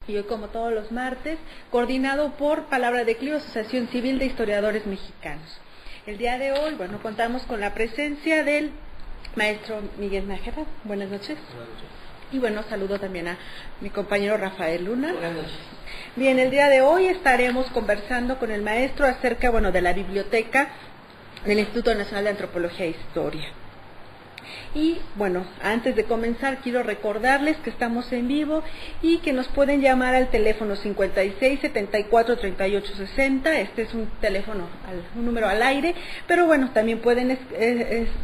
Y hoy, como todos los martes, coordinado por Palabra de Clio, Asociación Civil de Historiadores Mexicanos. El día de hoy, contamos con la presencia del maestro Miguel Nájera. Buenas noches. Buenas noches. Y saludo también a mi compañero Rafael Luna. Buenas noches. Bien, el día de hoy estaremos conversando con el maestro acerca, de la biblioteca del Instituto Nacional de Antropología e Historia. Y antes de comenzar quiero recordarles que estamos en vivo y que nos pueden llamar al teléfono 56 74 38 60. Este es un teléfono, un número al aire, pero también pueden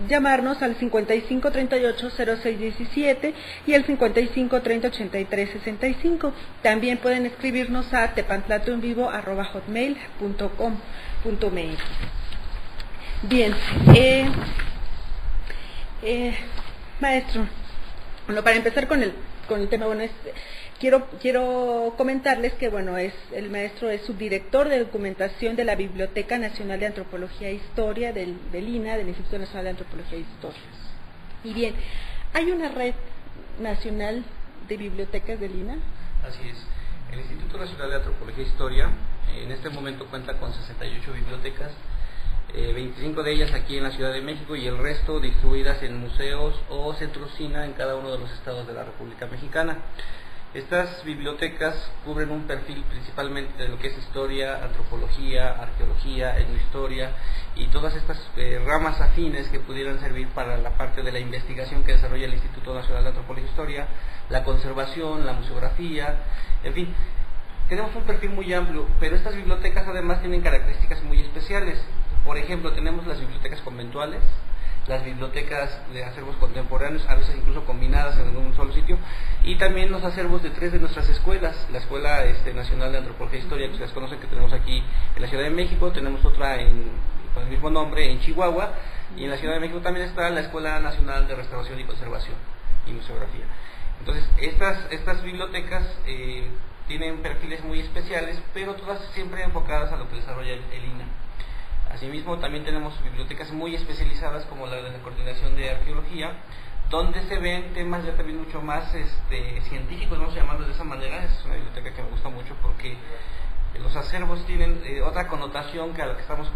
llamarnos al 55 38 06 17 y al 55 30 83 65. También pueden escribirnos a tepantlatoenvivo@hotmail.com.mx. Bien, maestro, para empezar con el tema, quiero comentarles que el maestro es subdirector de documentación de la Biblioteca Nacional de Antropología e Historia del INA, del Instituto Nacional de Antropología e Historia. Y bien, ¿hay una red nacional de bibliotecas del INA? Así es. El Instituto Nacional de Antropología e Historia en este momento cuenta con 68 bibliotecas, 25 de ellas aquí en la Ciudad de México y el resto distribuidas en museos o centros SINA en cada uno de los estados de la República Mexicana. Estas bibliotecas cubren un perfil principalmente de lo que es historia, antropología, arqueología, etnohistoria y todas estas ramas afines que pudieran servir para la parte de la investigación que desarrolla el Instituto Nacional de Antropología e Historia, la conservación, la museografía, en fin. Tenemos un perfil muy amplio, pero estas bibliotecas además tienen características muy especiales. Por ejemplo, tenemos las bibliotecas conventuales, las bibliotecas de acervos contemporáneos, a veces incluso combinadas en un solo sitio, y también los acervos de 3 de nuestras escuelas, la Escuela Nacional de Antropología e Historia, que ustedes conocen, que tenemos aquí en la Ciudad de México, tenemos otra con el mismo nombre en Chihuahua, y en la Ciudad de México también está la Escuela Nacional de Restauración y Conservación y Museografía. Entonces, estas bibliotecas tienen perfiles muy especiales, pero todas siempre enfocadas a lo que desarrolla el INA. Asimismo, también tenemos bibliotecas muy especializadas como la de la Coordinación de Arqueología, donde se ven temas ya también mucho más científicos, vamos a llamarlos de esa manera. Es una biblioteca que me gusta mucho porque los acervos tienen otra connotación que a la que estamos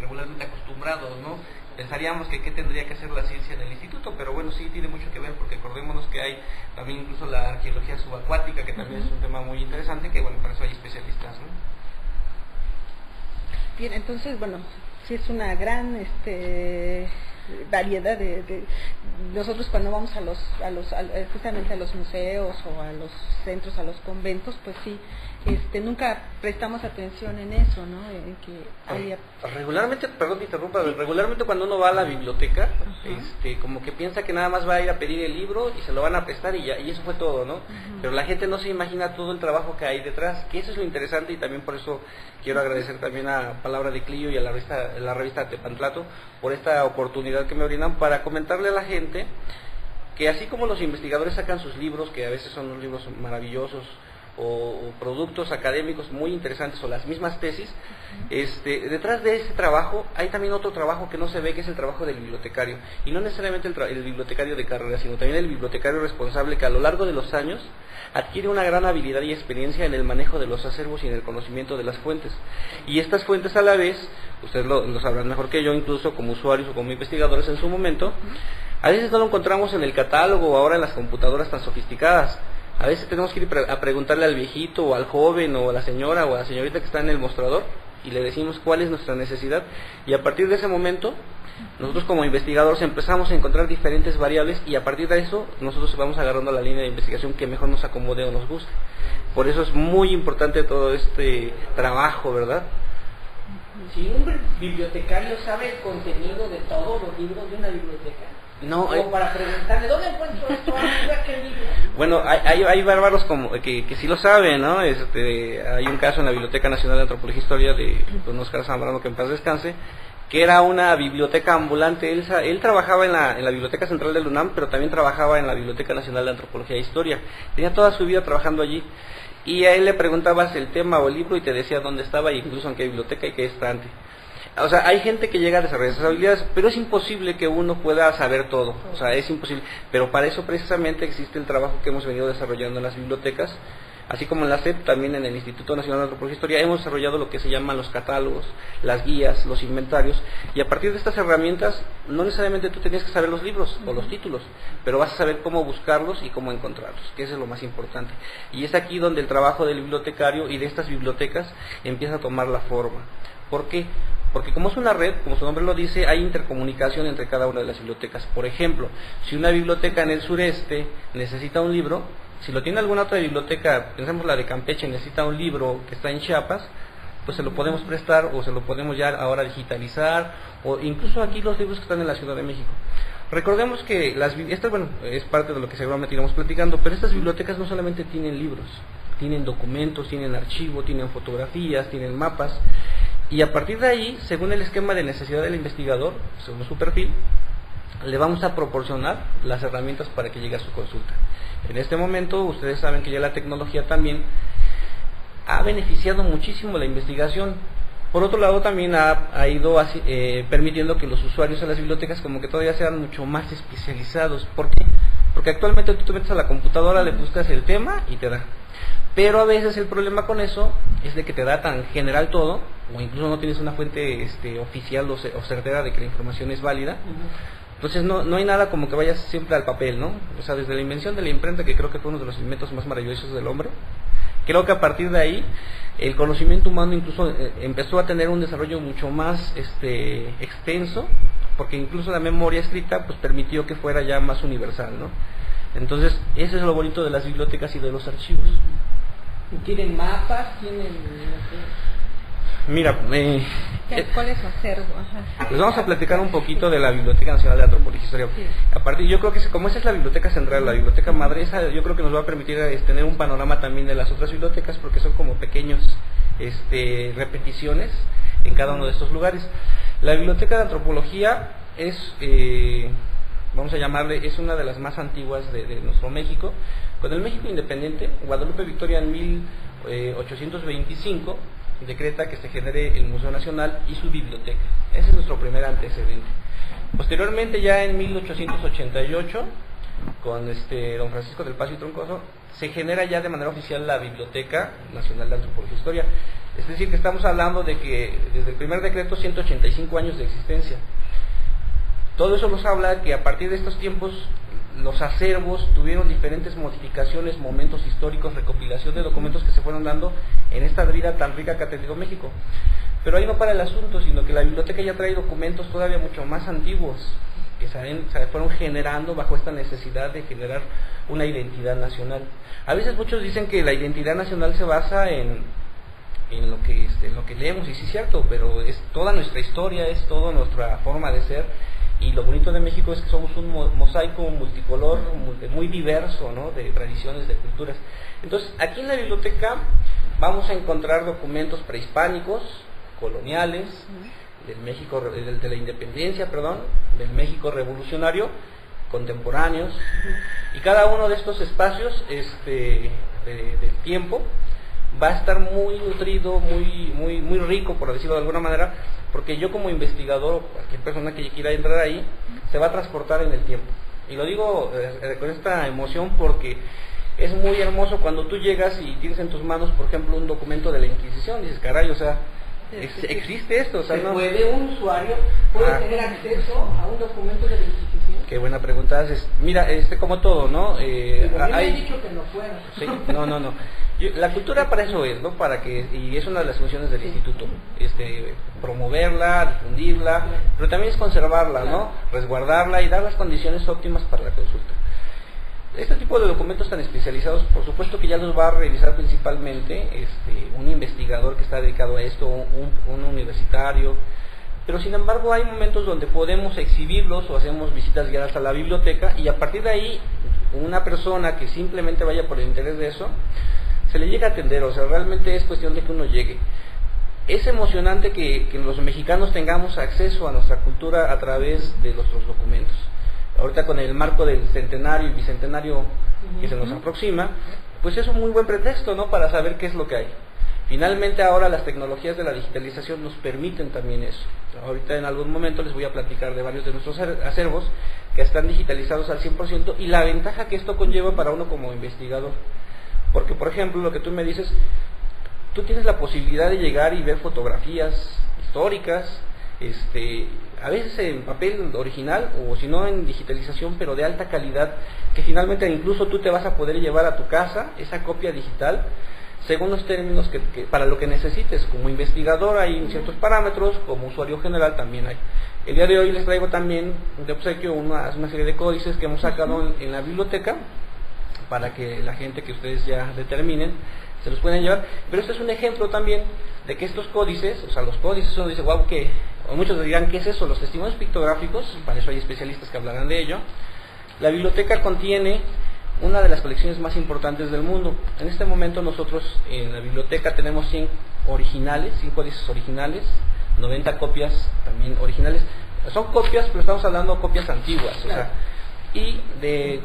regularmente acostumbrados, ¿no? Pensaríamos que qué tendría que hacer la ciencia en el instituto, pero sí tiene mucho que ver, porque acordémonos que hay también incluso la arqueología subacuática, que también es un tema muy interesante, que para eso hay especialistas, ¿no? Bien, entonces, sí es una gran variedad de nosotros cuando vamos justamente a los museos o a los centros, a los conventos, pues sí, nunca prestamos atención en eso, ¿no? En que regularmente, perdón que interrumpa, regularmente cuando uno va a la biblioteca, como que piensa que nada más va a ir a pedir el libro y se lo van a prestar y ya, y eso fue todo, ¿no? Pero la gente no se imagina todo el trabajo que hay detrás, que eso es lo interesante, y también por eso quiero agradecer también a Palabra de Clio y a la revista Tepantlato por esta oportunidad que me brindan para comentarle a la gente que así como los investigadores sacan sus libros, que a veces son unos libros maravillosos, o productos académicos muy interesantes, o las mismas tesis, detrás de ese trabajo hay también otro trabajo que no se ve, que es el trabajo del bibliotecario, y no necesariamente el bibliotecario de carrera, sino también el bibliotecario responsable, que a lo largo de los años adquiere una gran habilidad y experiencia en el manejo de los acervos y en el conocimiento de las fuentes, y estas fuentes a la vez, ustedes lo sabrán mejor que yo, incluso como usuarios o como investigadores en su momento, a veces no lo encontramos en el catálogo o ahora en las computadoras tan sofisticadas. A veces tenemos que ir a preguntarle al viejito o al joven o a la señora o a la señorita que está en el mostrador y le decimos cuál es nuestra necesidad, y a partir de ese momento nosotros como investigadores empezamos a encontrar diferentes variables, y a partir de eso nosotros vamos agarrando la línea de investigación que mejor nos acomode o nos guste. Por eso es muy importante todo este trabajo, ¿verdad? Si un bibliotecario sabe el contenido de todos los libros de una biblioteca, no, para preguntarle, ¿dónde encuentro esto? Bueno, hay bárbaros como que sí lo saben, ¿no? Hay un caso en la Biblioteca Nacional de Antropología e Historia de don Óscar Zambrano, que en paz descanse, que era una biblioteca ambulante. Él trabajaba en la Biblioteca Central del UNAM, pero también trabajaba en la Biblioteca Nacional de Antropología e Historia. Tenía toda su vida trabajando allí. Y a él le preguntabas el tema o el libro y te decía dónde estaba, e incluso en qué biblioteca y qué estante. O sea, hay gente que llega a desarrollar esas habilidades, pero es imposible que uno pueda saber todo, es imposible. Pero para eso precisamente existe el trabajo que hemos venido desarrollando en las bibliotecas, Así como en la SEP, también en el Instituto Nacional de Antropología e Historia hemos desarrollado lo que se llaman los catálogos, las guías, los inventarios, y a partir de estas herramientas no necesariamente tú tenías que saber los libros o los títulos, pero vas a saber cómo buscarlos y cómo encontrarlos, que eso es lo más importante. Y es aquí donde el trabajo del bibliotecario y de estas bibliotecas empieza a tomar la forma. ¿Por qué? Porque como es una red, como su nombre lo dice, hay intercomunicación entre cada una de las bibliotecas. Por ejemplo, si una biblioteca en el sureste necesita un libro, si lo tiene alguna otra biblioteca, pensemos la de Campeche, necesita un libro que está en Chiapas, pues se lo podemos prestar o se lo podemos ya ahora digitalizar, o incluso aquí los libros que están en la Ciudad de México. Recordemos que esta, bueno, es parte de lo que seguramente iremos platicando, pero estas bibliotecas no solamente tienen libros, tienen documentos, tienen archivo, tienen fotografías, tienen mapas, y a partir de ahí, según el esquema de necesidad del investigador, según su perfil, le vamos a proporcionar las herramientas para que llegue a su consulta. En este momento, ustedes saben que ya la tecnología también ha beneficiado muchísimo la investigación. Por otro lado, también ha ido así, permitiendo que los usuarios de las bibliotecas como que todavía sean mucho más especializados. ¿Por qué? Porque actualmente tú te metes a la computadora, le buscas el tema y te da. Pero a veces el problema con eso es de que te da tan general todo, o incluso no tienes una fuente oficial o certera de que la información es válida. Entonces no hay nada como que vayas siempre al papel, ¿no? O sea, desde la invención de la imprenta, que creo que fue uno de los inventos más maravillosos del hombre, creo que a partir de ahí el conocimiento humano incluso empezó a tener un desarrollo mucho más extenso, porque incluso la memoria escrita pues permitió que fuera ya más universal, ¿no? Entonces, eso es lo bonito de las bibliotecas y de los archivos. ¿Tienen mapas? ¿Tienen...? Mira, ¿cuál es su acervo? Ajá. Les vamos a platicar un poquito de la Biblioteca Nacional de Antropología e Historia. Sí. Aparte, yo creo que como esa es la biblioteca central, la biblioteca madre, esa yo creo que nos va a permitir tener un panorama también de las otras bibliotecas, porque son como pequeños repeticiones en cada uno de estos lugares. La Biblioteca de Antropología es, vamos a llamarle, es una de las más antiguas de nuestro México. Con el México independiente, Guadalupe Victoria en 1825 decreta que se genere el Museo Nacional y su biblioteca. Ese es nuestro primer antecedente. Posteriormente, ya en 1888, con don Francisco del Paz y Troncoso, se genera ya de manera oficial la Biblioteca Nacional de Antropología e Historia. Es decir, que estamos hablando de que desde el primer decreto, 185 años de existencia. Todo eso nos habla que a partir de estos tiempos los acervos tuvieron diferentes modificaciones, momentos históricos, recopilación de documentos que se fueron dando en esta vida tan rica que ha tenido México. Pero ahí no para el asunto, sino que la biblioteca ya trae documentos todavía mucho más antiguos, que se fueron generando bajo esta necesidad de generar una identidad nacional. A veces muchos dicen que la identidad nacional se basa en lo que leemos, y sí es cierto, pero es toda nuestra historia, es toda nuestra forma de ser. Y lo bonito de México es que somos un mosaico multicolor, muy diverso, ¿no? De tradiciones, de culturas. Entonces, aquí en la biblioteca vamos a encontrar documentos prehispánicos, coloniales, del México, de la independencia, perdón, del México revolucionario, contemporáneos, y cada uno de estos espacios del tiempo va a estar muy nutrido, muy rico, por decirlo de alguna manera, porque yo como investigador o cualquier persona que quiera entrar ahí se va a transportar en el tiempo. Y lo digo con esta emoción porque es muy hermoso cuando tú llegas y tienes en tus manos, por ejemplo, un documento de la Inquisición, y dices, caray, o sea, existe esto. O sea, ¿no? ¿Puede un usuario tener acceso a un documento de la Inquisición? Qué buena pregunta haces. Mira, como todo, ¿no? Me han dicho que no pueda. Sí, no. La cultura para eso es, ¿no? Para que, y es una de las funciones del instituto, promoverla, difundirla, pero también es conservarla, ¿no? Resguardarla y dar las condiciones óptimas para la consulta. Este tipo de documentos tan especializados, por supuesto que ya los va a revisar principalmente un investigador que está dedicado a esto, un universitario, pero sin embargo hay momentos donde podemos exhibirlos o hacemos visitas guiadas a la biblioteca, y a partir de ahí una persona que simplemente vaya por el interés de eso se le llega a atender. O sea, realmente es cuestión de que uno llegue. Es emocionante que los mexicanos tengamos acceso a nuestra cultura a través de nuestros documentos. Ahorita con el marco del centenario y bicentenario que se nos aproxima, pues es un muy buen pretexto, ¿no? Para saber qué es lo que hay. Finalmente ahora las tecnologías de la digitalización nos permiten también eso. Ahorita en algún momento les voy a platicar de varios de nuestros acervos que están digitalizados al 100%, y la ventaja que esto conlleva para uno como investigador. Porque, por ejemplo, lo que tú me dices, tú tienes la posibilidad de llegar y ver fotografías históricas, a veces en papel original o si no en digitalización, pero de alta calidad, que finalmente incluso tú te vas a poder llevar a tu casa esa copia digital según los términos que para lo que necesites. Como investigador hay ciertos parámetros, como usuario general también hay. El día de hoy les traigo también de obsequio una serie de códices que hemos sacado en la biblioteca para que la gente que ustedes ya determinen se los pueden llevar. Pero este es un ejemplo también de que estos códices, o sea, los códices, uno dice, wow, que o muchos dirán, ¿qué es eso? Los testimonios pictográficos, para eso hay especialistas que hablarán de ello. La biblioteca contiene una de las colecciones más importantes del mundo. En este momento nosotros en la biblioteca tenemos 100 originales, 100 códices originales, 90 copias también originales. Son copias, pero estamos hablando de copias antiguas, o sea, y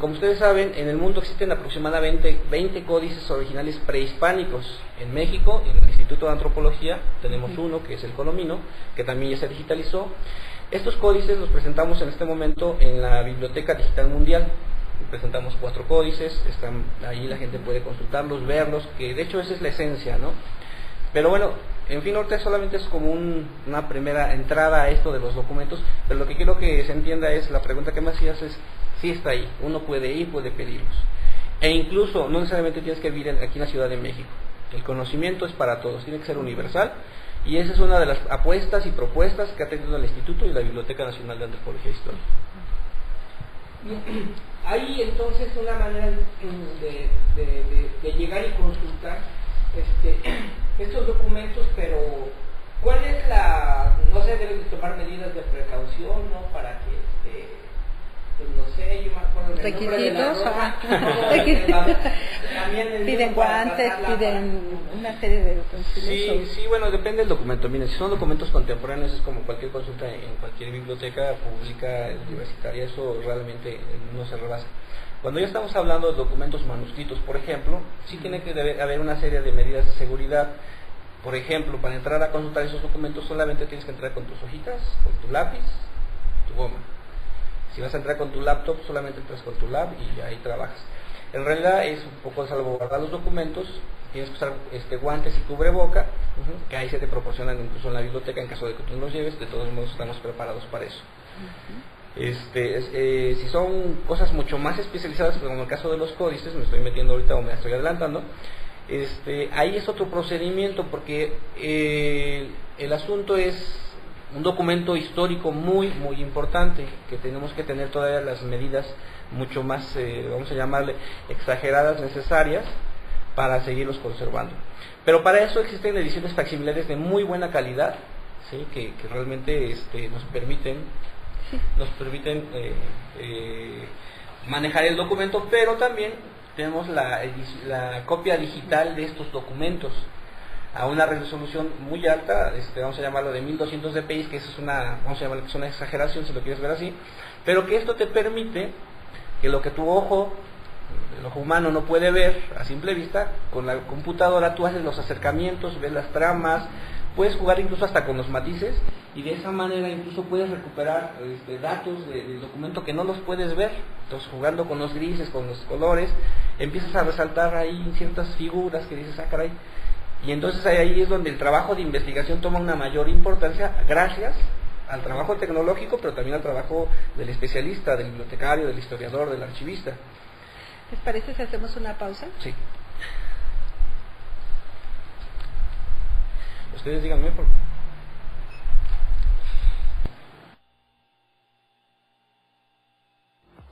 como ustedes saben, en el mundo existen aproximadamente 20 códices originales prehispánicos. En México, en el Instituto de Antropología, tenemos uno que es el Colomino, que también ya se digitalizó. Estos códices los presentamos en este momento en la Biblioteca Digital Mundial. Presentamos 4 códices, están ahí, la gente puede consultarlos, verlos, que de hecho esa es la esencia, ¿no? Pero bueno, en fin, ahorita solamente es como una primera entrada a esto de los documentos, pero lo que quiero que se entienda es, la pregunta que me hacías es, sí está ahí, uno puede ir, puede pedirlos. E incluso, no necesariamente tienes que vivir aquí en la Ciudad de México. El conocimiento es para todos, tiene que ser universal, y esa es una de las apuestas y propuestas que ha tenido el Instituto y la Biblioteca Nacional de Antropología e Historia. Hay entonces una manera de llegar y consultar estos documentos, pero ¿cuál es no sé, deben de tomar medidas de precaución, ¿no? Para que, pues no sé, yo me acuerdo del requisitos, piden guantes, piden una serie de utensilios. Sí, bueno, depende del documento. Miren, si son documentos contemporáneos es como cualquier consulta en cualquier biblioteca pública, universitaria, eso realmente no se rebasa. Cuando ya estamos hablando de documentos manuscritos, por ejemplo, sí tiene que haber una serie de medidas de seguridad. Por ejemplo, para entrar a consultar esos documentos solamente tienes que entrar con tus hojitas, con tu lápiz, tu goma. Si vas a entrar con tu laptop, solamente entras con tu lab y ahí trabajas. En realidad es un poco salvaguardar los documentos, tienes que usar guantes y cubreboca, que ahí se te proporcionan incluso en la biblioteca en caso de que tú no los lleves. De todos modos estamos preparados para eso. Si son cosas mucho más especializadas, como en el caso de los códices, me estoy metiendo ahorita o me estoy adelantando, ahí es otro procedimiento, porque el asunto es un documento histórico muy importante, que tenemos que tener todavía las medidas mucho más, vamos a llamarle, exageradas, necesarias, para seguirlos conservando. Pero para eso existen ediciones facsimilares de muy buena calidad, ¿sí? que realmente nos permiten manejar el documento, pero también tenemos la copia digital de estos documentos a una resolución muy alta, vamos a llamarlo de 1200 dpi, que eso es vamos a llamarlo que es una exageración si lo quieres ver así, pero que esto te permite que lo que tu ojo, el ojo humano no puede ver a simple vista, con la computadora tú haces los acercamientos, ves las tramas, puedes jugar incluso hasta con los matices, y de esa manera incluso puedes recuperar datos del documento que no los puedes ver. Entonces, jugando con los grises, con los colores, empiezas a resaltar ahí ciertas figuras que dices, ah, caray. Y entonces ahí es donde el trabajo de investigación toma una mayor importancia, gracias al trabajo tecnológico, pero también al trabajo del especialista, del bibliotecario, del historiador, del archivista. ¿Les parece si hacemos una pausa? Sí. Ustedes díganme por qué.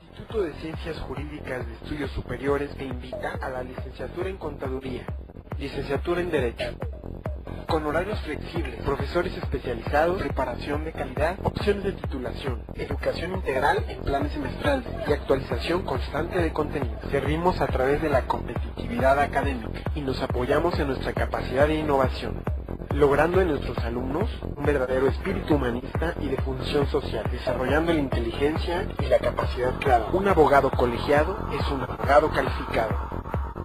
Instituto de Ciencias Jurídicas de Estudios Superiores te invita a la licenciatura en Contaduría, licenciatura en Derecho, con horarios flexibles, profesores especializados, preparación de calidad, opciones de titulación, educación integral en planes semestrales y actualización constante de contenido. Servimos a través de la competitividad académica y nos apoyamos en nuestra capacidad de innovación, logrando en nuestros alumnos un verdadero espíritu humanista y de función social, desarrollando la inteligencia y la capacidad creadora. Un abogado colegiado es un abogado calificado.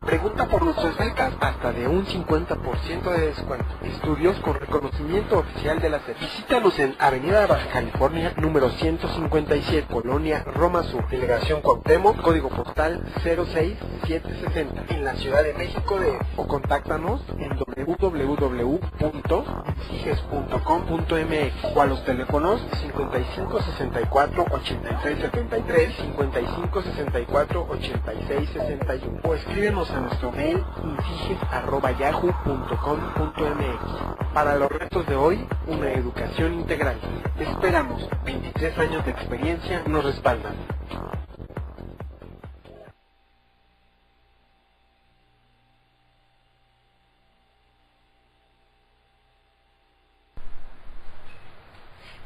Pregunta por nuestras becas, hasta de un 50% de descuento. Estudios con reconocimiento oficial de la SEP. Visítanos en Avenida Baja California, número 157, Colonia Roma Sur, Delegación Cuauhtémoc, código postal 06760, en la Ciudad de México o contáctanos en www.iges.com.mx o a los teléfonos 55 64 83 73, 55 64 86 61 o escríbenos a nuestro mail infiges@yahoo.com.mx. Para los retos de hoy, una educación integral. Te esperamos. 23 años de experiencia nos respaldan.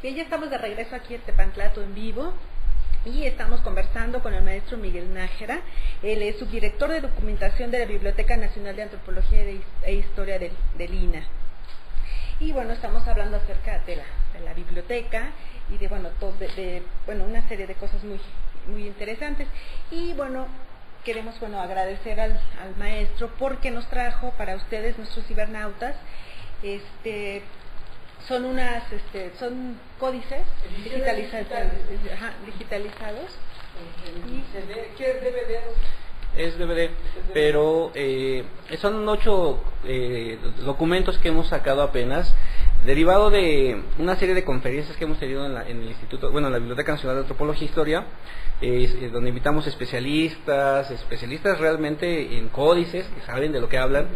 Bien, ya estamos de regreso aquí en Tepantlato en vivo. Y estamos conversando con el maestro Miguel Nájera. Él es subdirector de documentación de la Biblioteca Nacional de Antropología e Historia del INAH. Y bueno, estamos hablando acerca de la biblioteca y de una serie de cosas muy interesantes. Y bueno, queremos agradecer al maestro porque nos trajo para ustedes, nuestros cibernautas, son códices digitalizados. ¿Qué es DVD? Es DVD, pero son 8 documentos que hemos sacado apenas, derivado de una serie de conferencias que hemos tenido en el Instituto, en la Biblioteca Nacional de Antropología e Historia, donde invitamos especialistas realmente en códices, que saben de lo que hablan.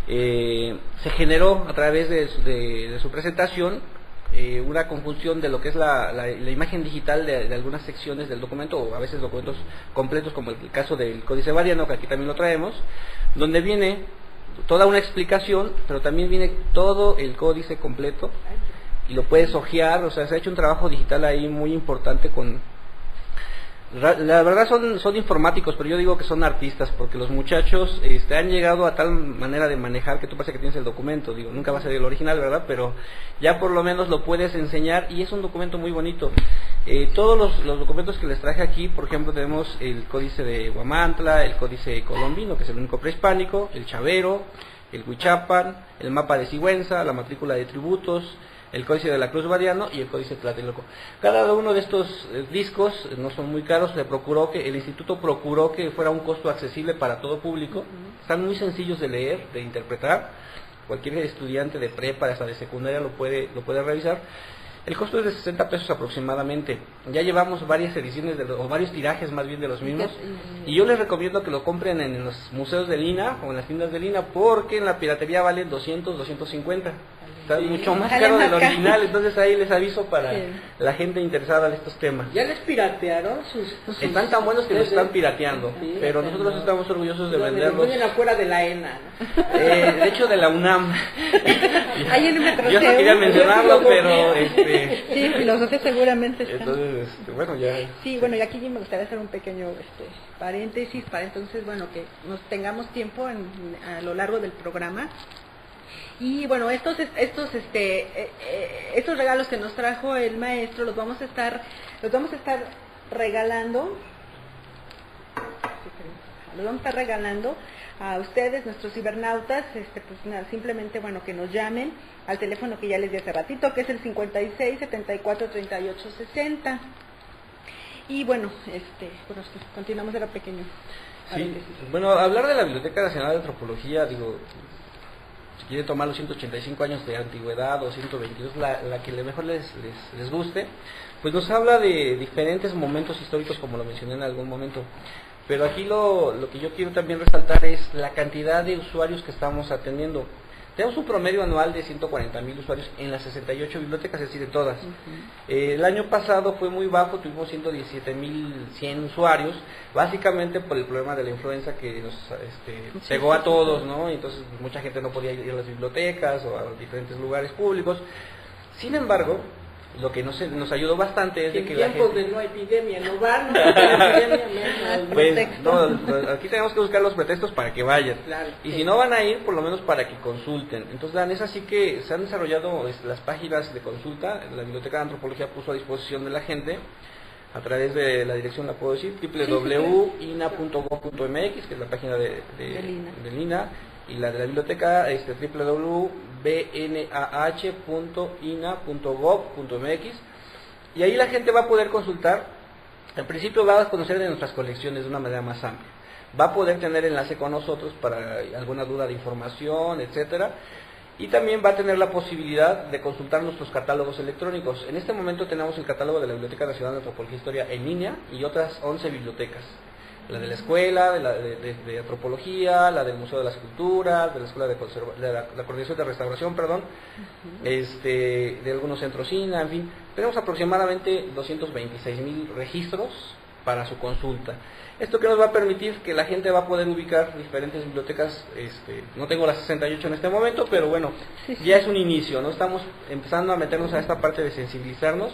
Se generó a través de su presentación una confusión de lo que es la imagen digital de algunas secciones del documento, o a veces documentos completos, como el caso del Códice Variano, que aquí también lo traemos, donde viene toda una explicación, pero también viene todo el códice completo y lo puedes hojear. O sea, se ha hecho un trabajo digital ahí muy importante la verdad son informáticos, pero yo digo que son artistas, porque los muchachos han llegado a tal manera de manejar que tú parece que tienes el documento. Digo, nunca va a ser el original, ¿verdad? Pero ya por lo menos lo puedes enseñar y es un documento muy bonito. Todos los documentos que les traje aquí, por ejemplo, tenemos el Códice de Huamantla, el Códice Colombino, que es el único prehispánico, el Chavero, el Huichapan, el mapa de Sigüenza, la matrícula de tributos, el Códice de la Cruz Variano y el Códice Tlatelolco. Cada uno de estos discos no son muy caros. El instituto procuró que fuera un costo accesible para todo público. Están muy sencillos de leer, de interpretar. Cualquier estudiante de prepa, hasta de secundaria lo puede revisar. El costo es de 60 pesos aproximadamente. Ya llevamos varias ediciones, o varios tirajes más bien de los mismos. Y yo les recomiendo que lo compren en los museos del INAH o en las tiendas del INAH, porque en la piratería valen 200, 250. Está mucho más caro del original, entonces ahí les aviso para la gente interesada en estos temas. ¿Ya les piratearon sus Están tan buenos que los están pirateando, pero nosotros estamos orgullosos de venderlos. Vienen afuera de la ENA, ¿no? De hecho, de la UNAM. Ahí en el Metro. Yo no quería mencionarlo, pero sí, filosofía seguramente está. Entonces, ya. Sí, y aquí me gustaría hacer un pequeño paréntesis para entonces, que nos tengamos tiempo a lo largo del programa. Y estos regalos que nos trajo el maestro los vamos a estar regalando. Los vamos a estar regalando a ustedes, nuestros cibernautas, simplemente que nos llamen al teléfono que ya les di hace ratito, que es el 56 74 38 60. Y continuamos ahora pequeño. Sí. Hablar de la Biblioteca Nacional de Antropología, si quieren tomar los 185 años de antigüedad o 122, la que mejor les guste, pues nos habla de diferentes momentos históricos, como lo mencioné en algún momento. Pero aquí lo que yo quiero también resaltar es la cantidad de usuarios que estamos atendiendo. Tenemos un promedio anual de 140,000 usuarios en las 68 bibliotecas, es decir, de todas. El año pasado fue muy bajo, tuvimos 117,100 usuarios, básicamente por el problema de la influenza que nos pegó a todos, ¿no? Entonces mucha gente no podía ir a las bibliotecas o a los diferentes lugares públicos. Sin embargo, lo que nos ayudó bastante es de que la gente... de no epidemia, no van, aquí tenemos que buscar los pretextos para que vayan. Claro, y si no van a ir, por lo menos para que consulten. Entonces, es así que se han desarrollado las páginas de consulta. La Biblioteca de Antropología puso a disposición de la gente a través de la dirección, la puedo decir, www.ina.gov.mx, que es la página del INA, y la de la biblioteca, www.bah.ina.gov.mx, y ahí la gente va a poder consultar. En principio va a conocer de nuestras colecciones de una manera más amplia, va a poder tener enlace con nosotros para alguna duda de información, etcétera, y también va a tener la posibilidad de consultar nuestros catálogos electrónicos. En este momento tenemos el catálogo de la Biblioteca Nacional de Antropología e Historia en línea y otras 11 bibliotecas. La de la escuela, de antropología, la del Museo de las Culturas, de la Escuela de la Coordinación de Restauración, perdón, de algunos centros INA, en fin. Tenemos aproximadamente 226,000 registros para su consulta. Esto que nos va a permitir que la gente va a poder ubicar diferentes bibliotecas, no tengo las 68 en este momento, pero bueno, ya es un inicio, ¿no? Estamos empezando a meternos a esta parte de sensibilizarnos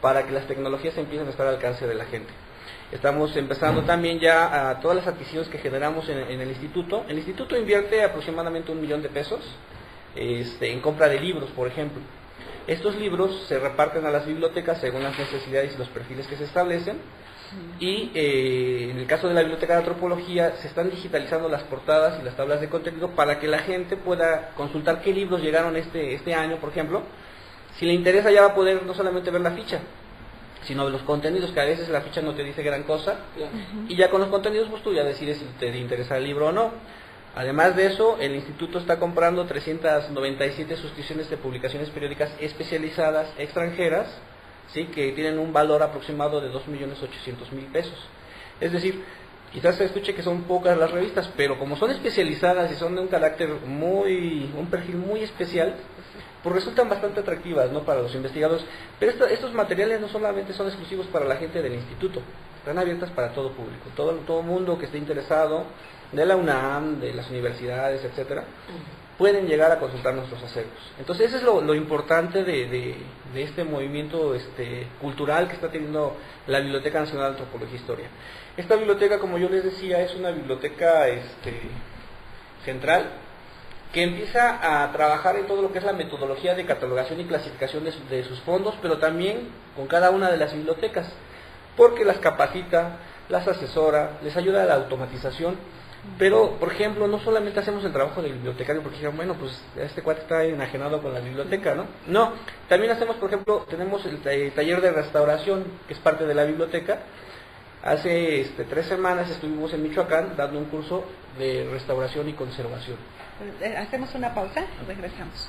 para que las tecnologías empiecen a estar al alcance de la gente. Estamos empezando también ya a todas las adquisiciones que generamos en el instituto. El instituto invierte aproximadamente 1 millón de pesos en compra de libros, por ejemplo. Estos libros se reparten a las bibliotecas según las necesidades y los perfiles que se establecen. Y en el caso de la Biblioteca de Antropología se están digitalizando las portadas y las tablas de contenido para que la gente pueda consultar qué libros llegaron este año, por ejemplo. Si le interesa, ya va a poder no solamente ver la ficha, sino los contenidos, que a veces la ficha no te dice gran cosa, y ya con los contenidos pues tú ya decides si te interesa el libro o no. Además de eso, el instituto está comprando 397 suscripciones de publicaciones periódicas especializadas extranjeras, ¿sí?, que tienen un valor aproximado de 2.800.000 pesos. Es decir, quizás se escuche que son pocas las revistas, pero como son especializadas y son de un carácter un perfil muy especial, pues resultan bastante atractivas, ¿no?, para los investigadores. Pero estos materiales no solamente son exclusivos para la gente del instituto, están abiertas para todo público, todo mundo que esté interesado, de la UNAM, de las universidades, etcétera, pueden llegar a consultar nuestros acervos. Entonces eso es lo importante de este movimiento cultural que está teniendo la Biblioteca Nacional de Antropología e Historia. Esta biblioteca, como yo les decía, es una biblioteca central, que empieza a trabajar en todo lo que es la metodología de catalogación y clasificación de sus fondos, pero también con cada una de las bibliotecas, porque las capacita, las asesora, les ayuda a la automatización. Pero, por ejemplo, no solamente hacemos el trabajo del bibliotecario porque dijeron, bueno, pues este cuate está enajenado con la biblioteca, ¿no? No, también hacemos, por ejemplo, tenemos el taller de restauración, que es parte de la biblioteca. Hace 3 semanas estuvimos en Michoacán dando un curso de restauración y conservación. Hacemos una pausa, regresamos.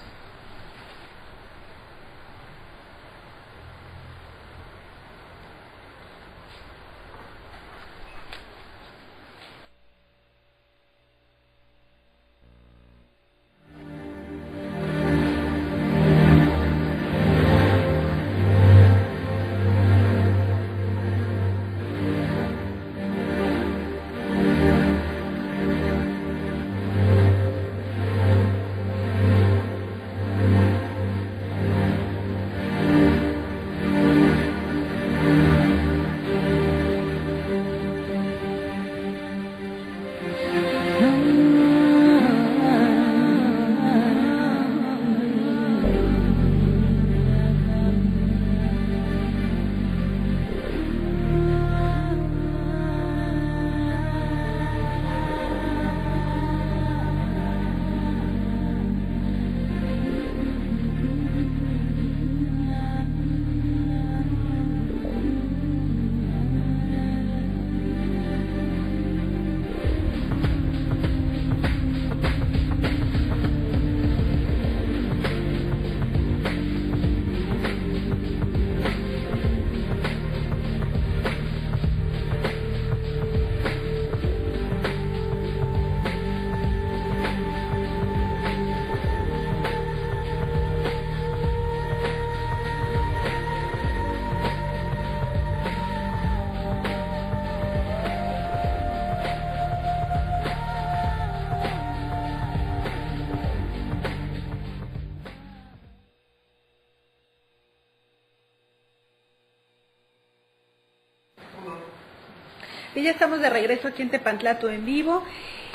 Y ya estamos de regreso aquí en Tepantlato en vivo.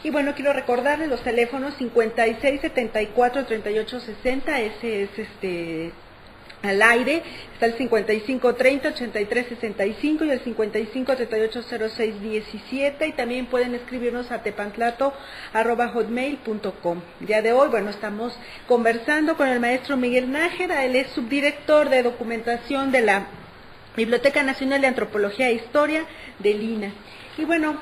Y bueno, quiero recordarles los teléfonos 56 74 38 60, ese es al aire. Está el 5530-8365 y el 55380617, y también pueden escribirnos a tepantlato@hotmail.com. El día de hoy, bueno, estamos conversando con el maestro Miguel Nájera. Él es subdirector de documentación de la Biblioteca Nacional de Antropología e Historia de Lina. Y bueno,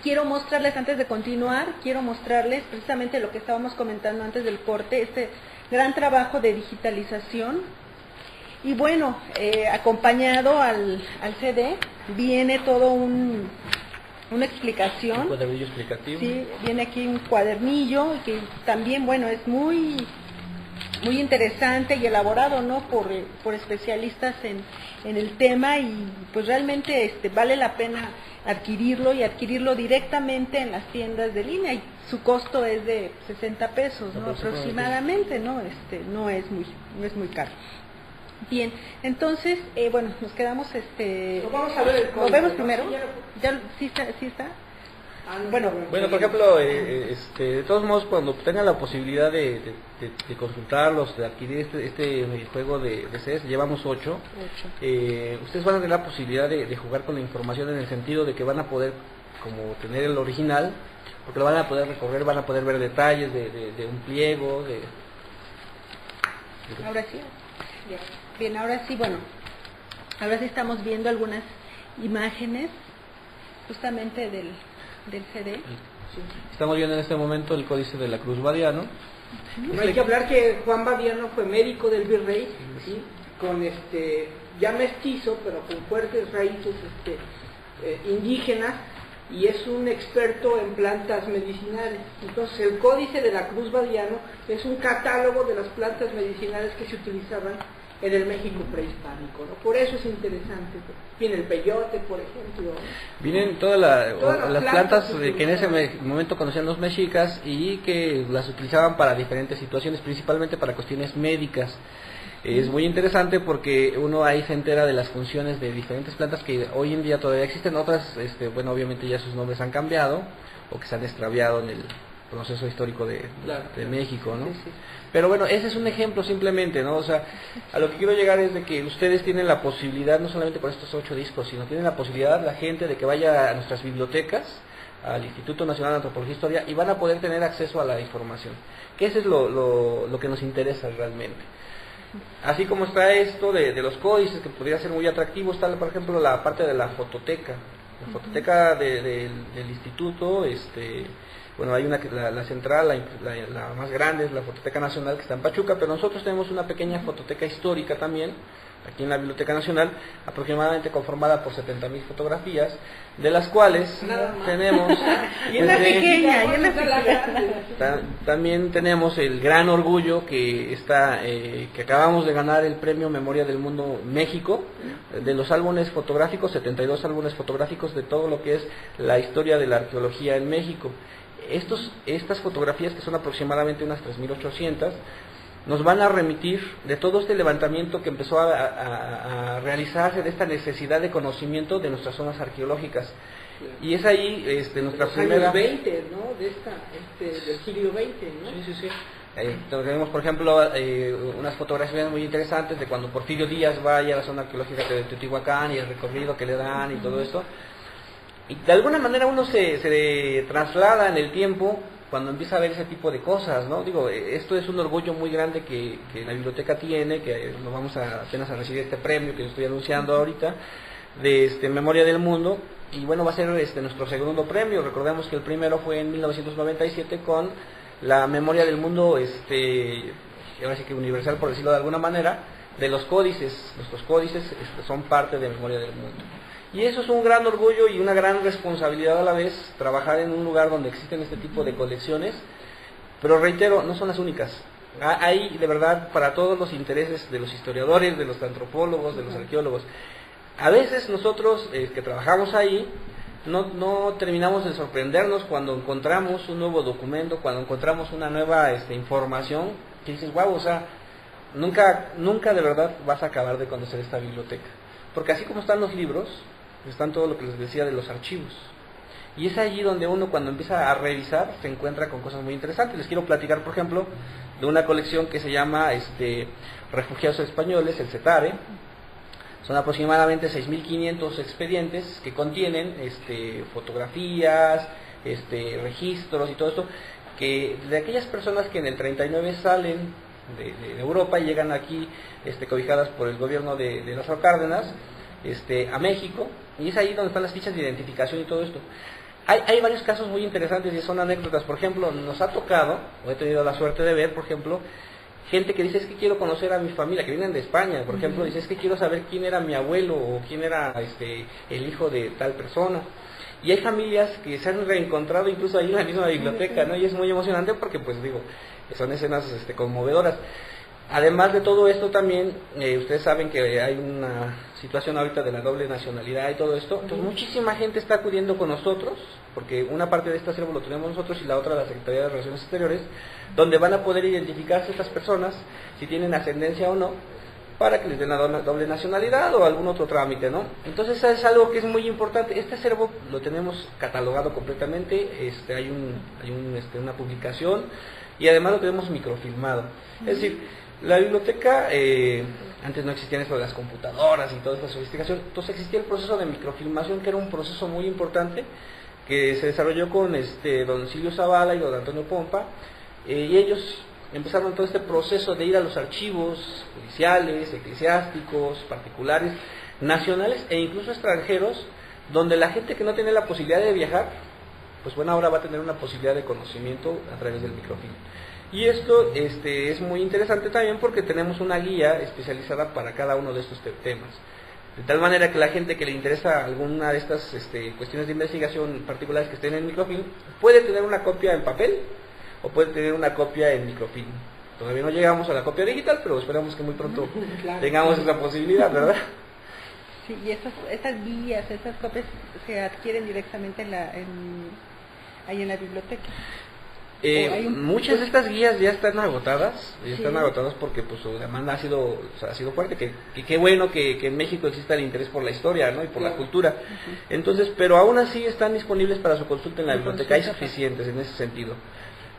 quiero mostrarles, antes de continuar, precisamente lo que estábamos comentando antes del corte, este gran trabajo de digitalización. Y bueno, acompañado al CD viene todo una explicación. Un cuadernillo explicativo. Sí, viene aquí un cuadernillo que también, bueno, es muy interesante y elaborado, ¿no?, por especialistas en el tema, y pues realmente vale la pena adquirirlo directamente en las tiendas de línea, y su costo es de 60 pesos, ¿no?, aproximadamente, ¿no? No es muy caro. Bien, entonces, bueno, nos quedamos, vamos a ver el código, ¿lo vemos ¿no? primero? ¿Ya, sí está? Bueno, por ejemplo, de todos modos, cuando tengan la posibilidad de consultarlos, de adquirir este juego de CES, llevamos 8. Ustedes van a tener la posibilidad de jugar con la información, en el sentido de que van a poder como tener el original, porque lo van a poder recorrer, van a poder ver detalles de un pliego, Ahora sí, bien, ahora sí, bueno, ahora sí estamos viendo algunas imágenes justamente del CD. Estamos viendo en este momento el códice de la Cruz Badiano. No hay que hablar que Juan Badiano fue médico del virrey, ¿sí?, con ya mestizo, pero con fuertes raíces indígenas, y es un experto en plantas medicinales. Entonces el códice de la Cruz Badiano es un catálogo de las plantas medicinales que se utilizaban en el México prehispánico, ¿no? Por eso es interesante. Viene el peyote, por ejemplo. Vienen todas las plantas que en ese momento conocían los mexicas, y que las utilizaban para diferentes situaciones, principalmente para cuestiones médicas. Es muy interesante porque uno ahí se entera de las funciones de diferentes plantas que hoy en día todavía existen. Otras, bueno, obviamente ya sus nombres han cambiado, o que se han extraviado en el proceso histórico de México, ¿no? Sí. Pero bueno, ese es un ejemplo simplemente, ¿no? O sea, a lo que quiero llegar es de que ustedes tienen la posibilidad, no solamente con estos 8 discos, sino tienen la posibilidad, la gente, de que vaya a nuestras bibliotecas, al Instituto Nacional de Antropología e Historia, y van a poder tener acceso a la información, que eso es lo que nos interesa realmente. Así como está esto de los códices, que podría ser muy atractivo, está, por ejemplo, la parte de la fototeca. La fototeca del instituto, bueno, hay la central, la más grande es la Fototeca Nacional, que está en Pachuca, pero nosotros tenemos una pequeña fototeca histórica también, aquí en la Biblioteca Nacional, aproximadamente conformada por 70,000 fotografías, de las cuales tenemos... También tenemos el gran orgullo que acabamos de ganar el premio Memoria del Mundo México, de los álbumes fotográficos, 72 álbumes fotográficos de todo lo que es la historia de la arqueología en México. Estas fotografías, que son aproximadamente unas 3,800, nos van a remitir de todo este levantamiento que empezó a realizarse, de esta necesidad de conocimiento de nuestras zonas arqueológicas. Y es ahí nuestra primera... años 20, ¿no? Del siglo XX, ¿no? Sí. Tenemos, por ejemplo, unas fotografías muy interesantes de cuando Porfirio Díaz vaya a la zona arqueológica de Teotihuacán, y el recorrido que le dan y todo esto. Y de alguna manera uno se traslada en el tiempo cuando empieza a ver ese tipo de cosas, ¿no? Digo, esto es un orgullo muy grande que la biblioteca tiene, que nos vamos apenas a recibir este premio que estoy anunciando ahorita, de Memoria del Mundo, y bueno, va a ser nuestro segundo premio. Recordemos que el primero fue en 1997 con la Memoria del Mundo, ahora sí que universal, por decirlo de alguna manera, de los códices. Nuestros códices son parte de Memoria del Mundo. Y eso es un gran orgullo y una gran responsabilidad a la vez, trabajar en un lugar donde existen este tipo de colecciones, pero reitero, no son las únicas. Hay de verdad para todos los intereses de los historiadores, de los antropólogos, de los arqueólogos. A veces nosotros que trabajamos ahí, no terminamos de sorprendernos cuando encontramos un nuevo documento, cuando encontramos una nueva información, que dices, wow, o sea, nunca de verdad vas a acabar de conocer esta biblioteca. Porque así como están los libros, están todo lo que les decía de los archivos. Y es allí donde uno, cuando empieza a revisar, se encuentra con cosas muy interesantes. Les quiero platicar, por ejemplo, de una colección que se llama Refugiados Españoles, el CETARE. Son aproximadamente 6.500 expedientes que contienen fotografías, registros y todo esto, que de aquellas personas que en el 39 salen de Europa y llegan aquí cobijadas por el gobierno de Lázaro Cárdenas a México, y es ahí donde están las fichas de identificación y todo esto. Hay varios casos muy interesantes y son anécdotas. Por ejemplo, nos ha tocado, o he tenido la suerte de ver, por ejemplo, gente que dice: es que quiero conocer a mi familia, que vienen de España, por ejemplo, dice: es que quiero saber quién era mi abuelo o quién era el hijo de tal persona. Y hay familias que se han reencontrado incluso ahí en la misma biblioteca, ¿no? Y es muy emocionante porque, pues digo, son escenas conmovedoras. Además de todo esto también, ustedes saben que hay una situación ahorita de la doble nacionalidad y todo esto, entonces muchísima gente está acudiendo con nosotros, porque una parte de este acervo lo tenemos nosotros y la otra la Secretaría de Relaciones Exteriores, donde van a poder identificarse estas personas, si tienen ascendencia o no, para que les den la doble nacionalidad o algún otro trámite, ¿no? Entonces es algo que es muy importante. Este acervo lo tenemos catalogado completamente, hay una publicación y además lo tenemos microfilmado. Es decir, la biblioteca, antes no existían esto de las computadoras y toda esta sofisticación, entonces existía el proceso de microfilmación, que era un proceso muy importante, que se desarrolló con don Silvio Zavala y don Antonio Pompa, y ellos empezaron todo este proceso de ir a los archivos judiciales, eclesiásticos, particulares, nacionales e incluso extranjeros, donde la gente que no tiene la posibilidad de viajar, pues bueno, ahora va a tener una posibilidad de conocimiento a través del microfilm. Y esto es muy interesante también porque tenemos una guía especializada para cada uno de estos temas. De tal manera que la gente que le interesa alguna de estas cuestiones de investigación particulares que estén en microfilm, puede tener una copia en papel o puede tener una copia en microfilm. Todavía no llegamos a la copia digital, pero esperamos que muy pronto tengamos esa posibilidad, ¿verdad? Sí, y esas guías, esas copias se adquieren directamente ahí en la biblioteca. Muchas de estas guías ya están agotadas, porque pues su demanda ha sido fuerte, que qué bueno que en México exista el interés por la historia, ¿no? Y por la cultura. Entonces, pero aún así están disponibles para su consulta en la biblioteca, hay suficientes en ese sentido.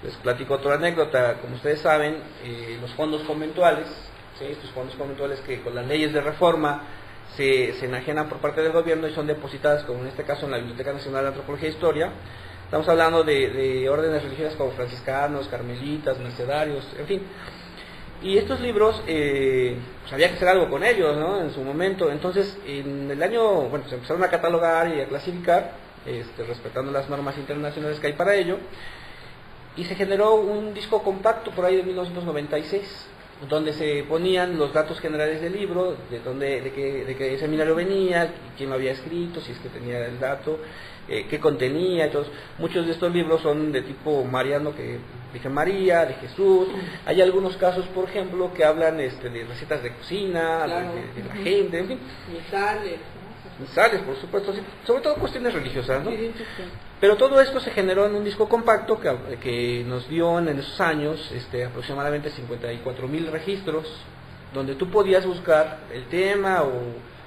Les platico otra anécdota. Como ustedes saben, los fondos conventuales, ¿sí? Estos fondos conventuales que con las leyes de reforma se enajenan por parte del gobierno y son depositadas, como en este caso en la Biblioteca Nacional de Antropología e Historia. Estamos hablando de órdenes religiosas como franciscanos, carmelitas, mercedarios, en fin. Y estos libros, pues había que hacer algo con ellos, ¿no? En su momento. Entonces, en el año, se empezaron a catalogar y a clasificar, respetando las normas internacionales que hay para ello. Y se generó un disco compacto por ahí de 1996, donde se ponían los datos generales del libro, de qué seminario venía, quién lo había escrito, si es que tenía el dato, qué contenía. Entonces, muchos de estos libros son de tipo mariano, que dije María, de Jesús. Hay algunos casos, por ejemplo, que hablan de recetas de cocina, de la gente, en fin. Misales, por supuesto, sí, sobre todo cuestiones religiosas, ¿no? Pero todo esto se generó en un disco compacto que nos dio en esos años aproximadamente 54,000 registros, donde tú podías buscar el tema o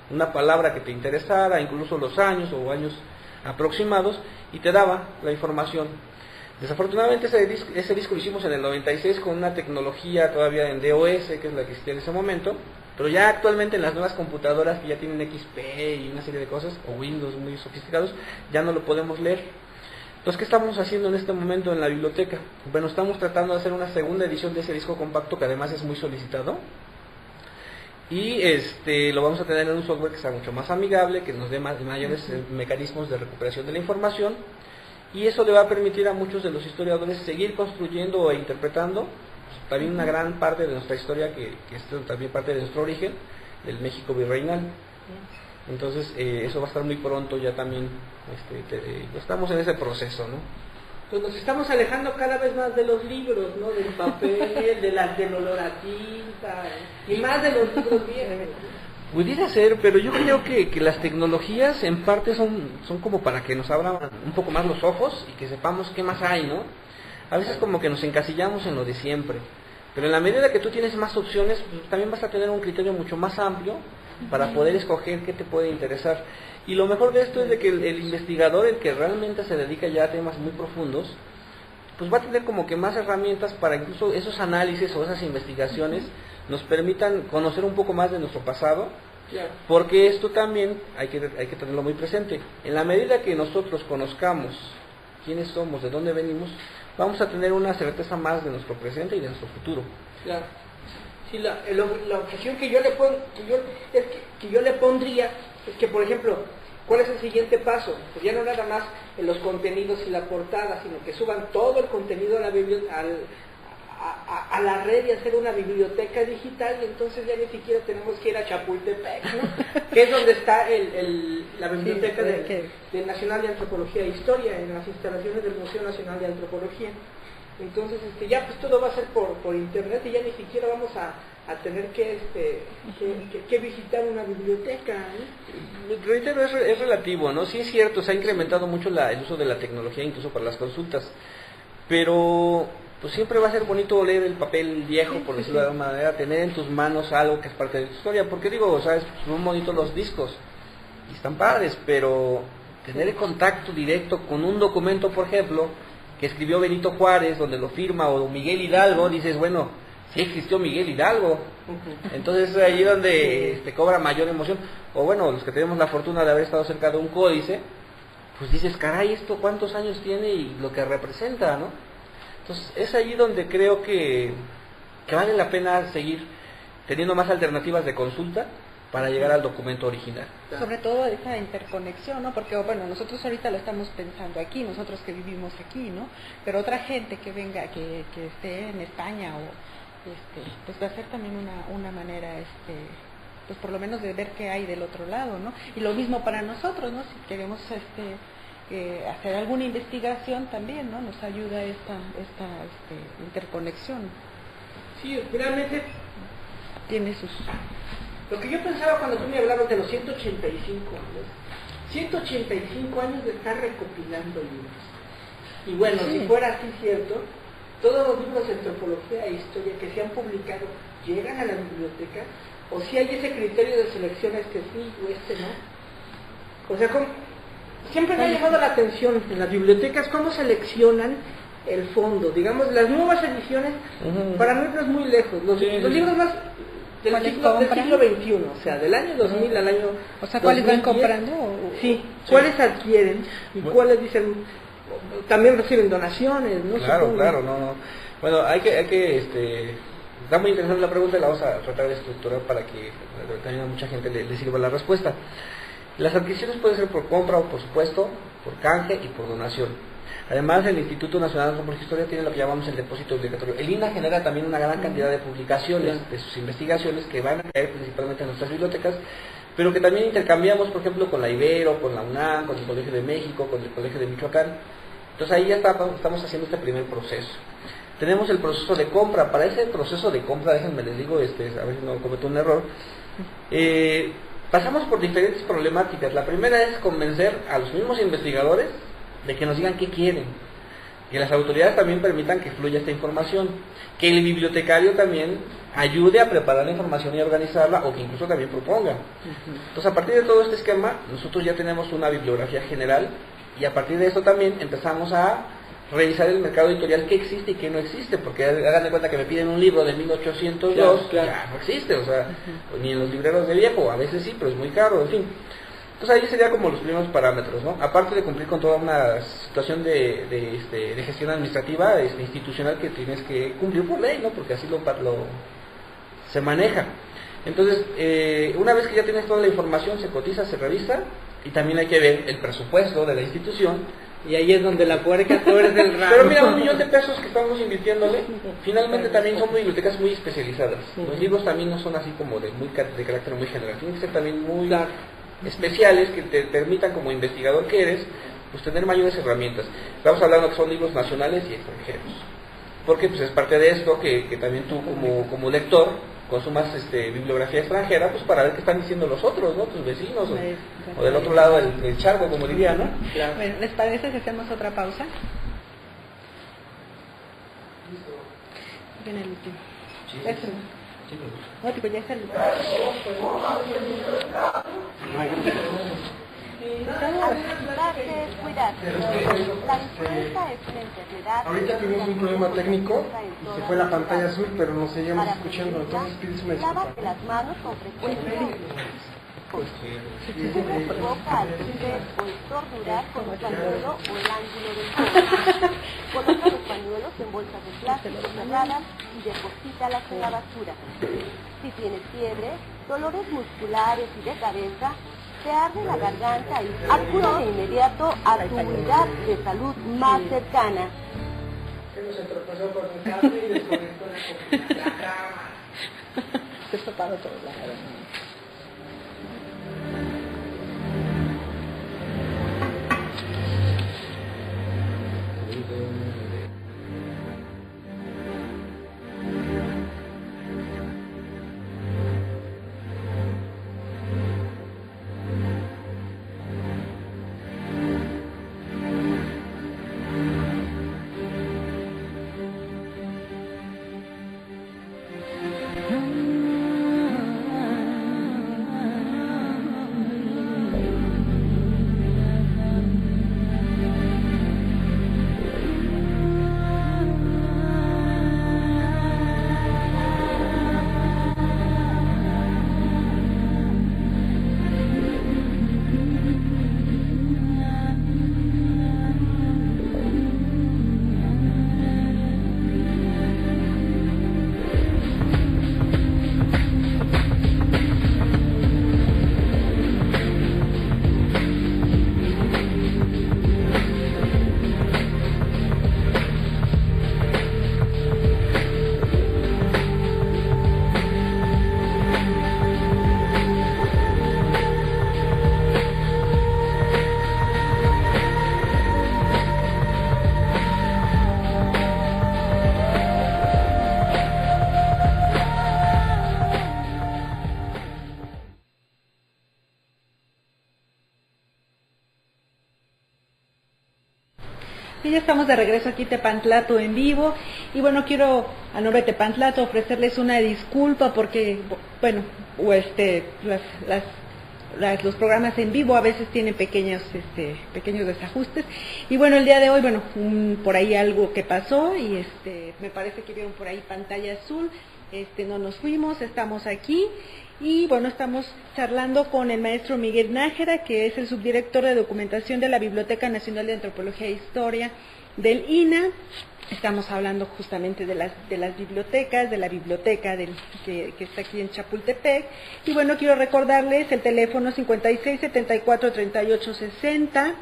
una palabra que te interesara, incluso los años o años aproximados, y te daba la información. Desafortunadamente ese disco lo hicimos en el 96 con una tecnología todavía en DOS, que es la que existía en ese momento, pero ya actualmente en las nuevas computadoras que ya tienen XP y una serie de cosas, o Windows muy sofisticados, ya no lo podemos leer. Entonces, ¿qué estamos haciendo en este momento en la biblioteca? Bueno, estamos tratando de hacer una segunda edición de ese disco compacto, que además es muy solicitado, y lo vamos a tener en un software que sea mucho más amigable, que nos dé mayores mecanismos de recuperación de la información, y eso le va a permitir a muchos de los historiadores seguir construyendo e interpretando también una gran parte de nuestra historia, que es también parte de nuestro origen, del México virreinal. Entonces, eso va a estar muy pronto ya también, estamos en ese proceso, ¿no? Pues nos estamos alejando cada vez más de los libros, ¿no? Del papel, del olor a tinta, y más de los libros viejos. Pudiera ser, pero yo creo que las tecnologías en parte son como para que nos abran un poco más los ojos y que sepamos qué más hay, ¿no? A veces como que nos encasillamos en lo de siempre, pero en la medida que tú tienes más opciones, pues también vas a tener un criterio mucho más amplio para poder escoger qué te puede interesar. Y lo mejor de esto es de que el investigador, el que realmente se dedica ya a temas muy profundos, pues va a tener como que más herramientas para incluso esos análisis o esas investigaciones nos permitan conocer un poco más de nuestro pasado, porque esto también hay que tenerlo muy presente. En la medida que nosotros conozcamos quiénes somos, de dónde venimos, vamos a tener una certeza más de nuestro presente y de nuestro futuro. Claro. Sí, la objeción que yo le pondría es que, por ejemplo, ¿cuál es el siguiente paso? Pues ya no nada más en los contenidos y la portada, sino que suban todo el contenido a la red y hacer una biblioteca digital, y entonces ya ni siquiera tenemos que ir a Chapultepec, ¿no? Que es donde está la biblioteca del Nacional de Antropología e Historia, en las instalaciones del Museo Nacional de Antropología. Entonces ya pues todo va a ser por internet, y ya ni siquiera vamos a tener que visitar una biblioteca, ¿eh? Reitero, es relativo, ¿no? Sí es cierto, se ha incrementado mucho el uso de la tecnología, incluso para las consultas, pero pues siempre va a ser bonito leer el papel viejo, por decirlo de alguna manera, tener en tus manos algo que es parte de tu historia, porque digo, sabes, son bonitos los discos, y están padres, pero tener el contacto directo con un documento, por ejemplo, que escribió Benito Juárez, donde lo firma, o Miguel Hidalgo, dices, bueno, sí existió Miguel Hidalgo. Entonces es ahí donde te cobra mayor emoción. O bueno, los que tenemos la fortuna de haber estado cerca de un códice, pues dices, caray, ¿esto cuántos años tiene y lo que representa, no? Entonces es ahí donde creo que vale la pena seguir teniendo más alternativas de consulta para llegar al documento original. Sobre todo esa interconexión, ¿no? Porque, bueno, nosotros ahorita lo estamos pensando aquí, nosotros que vivimos aquí, ¿no? Pero otra gente que venga, que esté en España, pues va a ser también una manera, pues por lo menos de ver qué hay del otro lado, ¿no? Y lo mismo para nosotros, ¿no? Si queremos hacer alguna investigación también, ¿no? Nos ayuda esta interconexión. Sí, finalmente tiene sus... Lo que yo pensaba cuando tú me hablabas de los 185 años de estar recopilando libros. Y bueno, si fuera así cierto, todos los libros de antropología e historia que se han publicado llegan a la biblioteca, o si hay ese criterio de selección, sí o no. O sea, siempre me ha llamado la atención en las bibliotecas cómo seleccionan el fondo. Digamos, las nuevas ediciones, para no irnos muy lejos, los libros más del siglo XXI, o sea, del año 2000 al año... O sea, ¿cuáles 2010, van comprando? Sí, ¿cuáles adquieren? Y cuáles dicen... También reciben donaciones, ¿no? Claro, no. Bueno, hay que está muy interesante la pregunta y la vamos a tratar de estructurar para que también a mucha gente le sirva la respuesta. Las adquisiciones pueden ser por compra o, por supuesto, por canje y por donación. Además, el Instituto Nacional de Antropología e Historia tiene lo que llamamos el depósito obligatorio. El INAH genera también una gran cantidad de publicaciones de sus investigaciones que van a caer principalmente en nuestras bibliotecas, pero que también intercambiamos, por ejemplo, con la Ibero, con la UNAM, con el Colegio de México, con el Colegio de Michoacán. Entonces ahí ya estamos haciendo este primer proceso. Tenemos el proceso de compra. Para ese proceso de compra, déjenme les digo, a ver si no cometo un error, pasamos por diferentes problemáticas. La primera es convencer a los mismos investigadores de que nos digan qué quieren, que las autoridades también permitan que fluya esta información, que el bibliotecario también ayude a preparar la información y a organizarla, o que incluso también proponga. Entonces, a partir de todo este esquema, nosotros ya tenemos una bibliografía general, y a partir de esto también empezamos a revisar el mercado editorial que existe y que no existe, porque hagan de cuenta que me piden un libro de 1802, ya no existe, o sea, ni en los libreros de viejo, a veces sí, pero es muy caro, en fin. Entonces ahí sería como los primeros parámetros, ¿no? Aparte de cumplir con toda una situación de gestión administrativa, institucional, que tienes que cumplir por ley, ¿no? Porque así se maneja. Entonces, una vez que ya tienes toda la información, se cotiza, se revisa, y también hay que ver el presupuesto de la institución. Y ahí es donde la puerca tuerce el ramo. Pero mira, $1 millón de pesos que estamos invirtiéndole, finalmente también son bibliotecas muy especializadas. Los libros también no son así como de carácter muy general, tienen que ser también muy especiales, que te permitan, como investigador que eres, pues tener mayores herramientas. Estamos hablando que son libros nacionales y extranjeros, porque pues es parte de esto que también tú como lector consumas bibliografía extranjera, pues para ver qué están diciendo los otros, ¿no? Tus vecinos, o del otro lado del charco, como diría, ¿no? Claro. Bueno, ¿les parece si hacemos otra pausa? Viene el último. Sí. No, tipo, ya salió. Anticiparse es cuidarse. La influenza es una enfermedad. Ahorita tuvimos un problema técnico y se fue la pantalla azul, pero nos seguíamos escuchando, entonces pides una disculpa. Lávate las manos con frecuencia. Si provoca al toser o estornudar con un pañuelo o el ángulo del codo. Coloca los pañuelos en bolsas de plástico cerradas y deposítalas en la basura. Si tienes fiebre, dolores musculares y de cabeza, te arde la garganta y acude de inmediato a tu unidad de salud más cercana. Se tropezó con el cable y desconectó la cama. Se fue para otro lado. Y ya estamos de regreso aquí Tepantlato en vivo y bueno, quiero a nombre de Tepantlato ofrecerles una disculpa porque bueno, los programas en vivo a veces tienen pequeños desajustes y bueno, el día de hoy bueno, por ahí algo que pasó y me parece que vieron por ahí pantalla azul, no nos fuimos, estamos aquí. Y bueno, estamos charlando con el maestro Miguel Nájera, que es el subdirector de documentación de la Biblioteca Nacional de Antropología e Historia del INAH. Estamos hablando justamente de las bibliotecas, de la biblioteca que está aquí en Chapultepec. Y bueno, quiero recordarles el teléfono 5674-3860,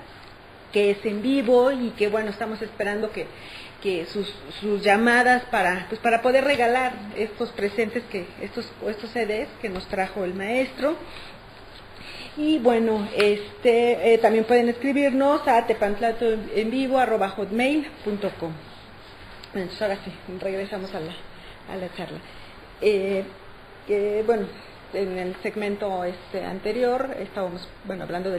que es en vivo y que bueno, estamos esperando que sus llamadas para poder regalar estos presentes estos CDs que nos trajo el maestro. Y bueno, también pueden escribirnos a tepantlatoenvivo@hotmail.com. Entonces ahora sí, regresamos a la charla. Bueno, en el segmento anterior estábamos hablando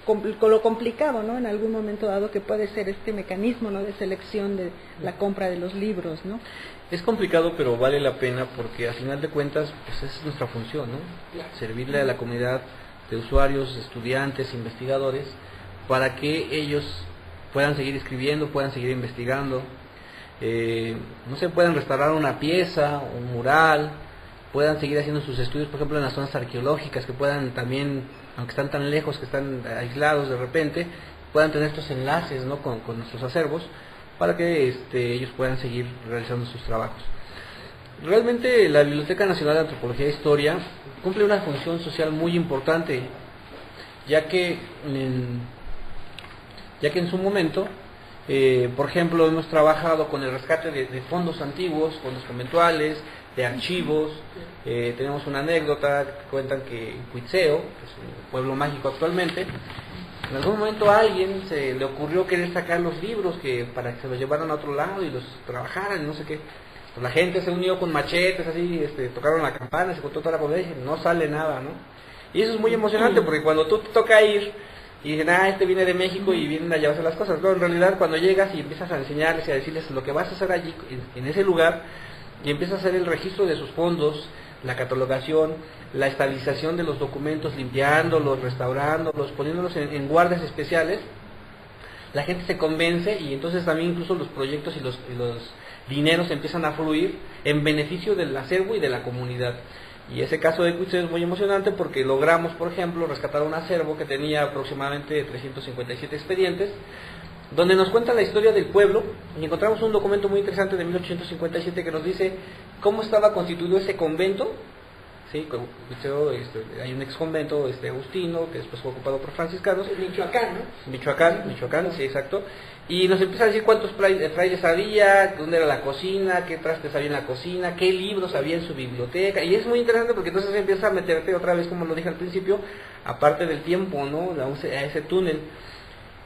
con lo complicado, ¿no? En algún momento dado que puede ser este mecanismo, ¿no? De selección de la compra de los libros, ¿no? Es complicado, pero vale la pena porque a final de cuentas, pues esa es nuestra función, ¿no? Servirle a la comunidad de usuarios, estudiantes, investigadores, para que ellos puedan seguir escribiendo, puedan seguir investigando, no sé, puedan restaurar una pieza, un mural, puedan seguir haciendo sus estudios, por ejemplo, en las zonas arqueológicas, que puedan también, aunque están tan lejos, que están aislados de repente, puedan tener estos enlaces, ¿no? con nuestros acervos, para que ellos puedan seguir realizando sus trabajos. Realmente la Biblioteca Nacional de Antropología e Historia cumple una función social muy importante, ya que en su momento, por ejemplo, hemos trabajado con el rescate de fondos antiguos, fondos conventuales, de archivos. Tenemos una anécdota que cuentan que en Cuitzeo, que es un pueblo mágico actualmente, en algún momento a alguien se le ocurrió querer sacar los libros para que se los llevaran a otro lado y los trabajaran y no sé qué. Pues la gente se unió con machetes, así, tocaron la campana, se contó toda la población, no sale nada, ¿no? Y eso es muy emocionante porque cuando tú te toca ir y dicen, viene de México y vienen a llevarse las cosas. No, en realidad cuando llegas y empiezas a enseñarles y a decirles lo que vas a hacer allí, en ese lugar, y empieza a hacer el registro de sus fondos, la catalogación, la estabilización de los documentos, limpiándolos, restaurándolos, poniéndolos en guardias especiales, la gente se convence y entonces también incluso los proyectos y los dineros empiezan a fluir en beneficio del acervo y de la comunidad. Y ese caso de Cuitze es muy emocionante porque logramos, por ejemplo, rescatar un acervo que tenía aproximadamente 357 expedientes, donde nos cuenta la historia del pueblo, y encontramos un documento muy interesante de 1857 que nos dice cómo estaba constituido ese convento. Sí, hay un ex convento agustino que después fue ocupado por franciscanos. Michoacán, ¿no? Michoacán, sí, exacto. Y nos empieza a decir cuántos frailes había, dónde era la cocina, qué trastes había en la cocina, qué libros había en su biblioteca. Y es muy interesante porque entonces empieza a meterte otra vez, como lo dije al principio, aparte del tiempo, ¿no? A ese túnel.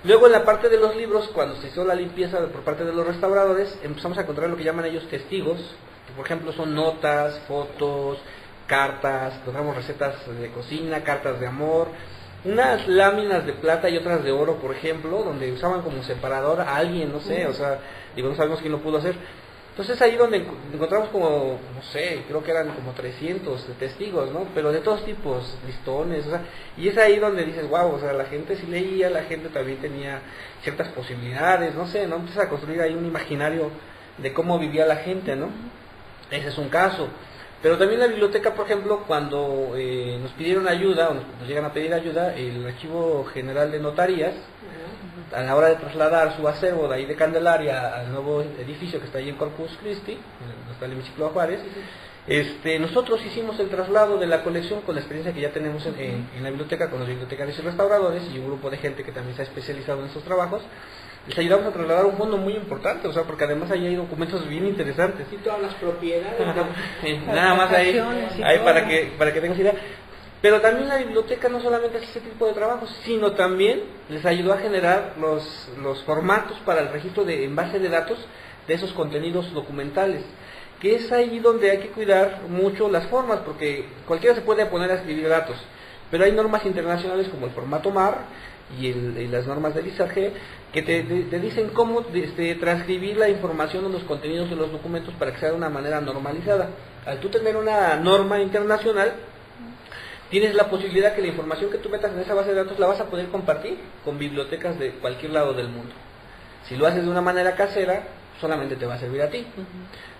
Luego en la parte de los libros, cuando se hizo la limpieza por parte de los restauradores, empezamos a encontrar lo que llaman ellos testigos, que por ejemplo son notas, fotos, cartas, encontramos recetas de cocina, cartas de amor, unas láminas de plata y otras de oro, por ejemplo, donde usaban como separador a alguien, no sé, o sea, digo, no sabemos quién lo pudo hacer. Entonces ahí donde encontramos como, no sé, creo que eran como 300 testigos, ¿no? Pero de todos tipos, listones, o sea, y es ahí donde dices, wow, o sea, la gente sí leía, la gente también tenía ciertas posibilidades, no sé, ¿no? Empiezas a construir ahí un imaginario de cómo vivía la gente, ¿no? Ese es un caso. Pero también la biblioteca, por ejemplo, cuando nos pidieron ayuda, o nos llegan a pedir ayuda, el Archivo General de Notarías, a la hora de trasladar su acervo de ahí de Candelaria al nuevo edificio que está ahí en Corpus Christi, donde está el hemiciclo Juárez, nosotros hicimos el traslado de la colección con la experiencia que ya tenemos en la biblioteca, con los bibliotecarios y restauradores, y un grupo de gente que también se ha especializado en estos trabajos. Les ayudamos a trasladar un fondo muy importante, o sea, porque además ahí hay documentos bien interesantes. Y todas las propiedades. Nada más ahí para que tengas idea. Pero también la biblioteca no solamente hace ese tipo de trabajos, sino también les ayudó a generar los formatos para el registro en base de datos de esos contenidos documentales, que es ahí donde hay que cuidar mucho las formas, porque cualquiera se puede poner a escribir datos, pero hay normas internacionales como el formato MAR y las normas del ISAGE que te dicen cómo transcribir la información de los contenidos de los documentos para que sea de una manera normalizada. Al tú tener una norma internacional, tienes la posibilidad que la información que tú metas en esa base de datos la vas a poder compartir con bibliotecas de cualquier lado del mundo. Si lo haces de una manera casera, solamente te va a servir a ti.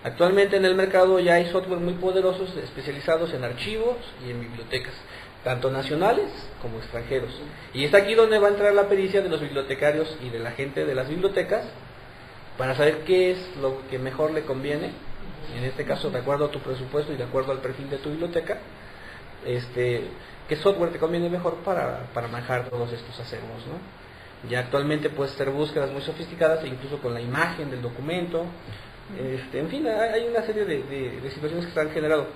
Actualmente en el mercado ya hay software muy poderosos especializados en archivos y en bibliotecas, tanto nacionales como extranjeros. Y es aquí donde va a entrar la pericia de los bibliotecarios y de la gente de las bibliotecas para saber qué es lo que mejor le conviene, en este caso de acuerdo a tu presupuesto y de acuerdo al perfil de tu biblioteca, qué software te conviene mejor para manejar todos estos acervos, ¿no? Ya actualmente puedes hacer búsquedas muy sofisticadas, incluso con la imagen del documento, en fin, hay una serie de situaciones que se han generado.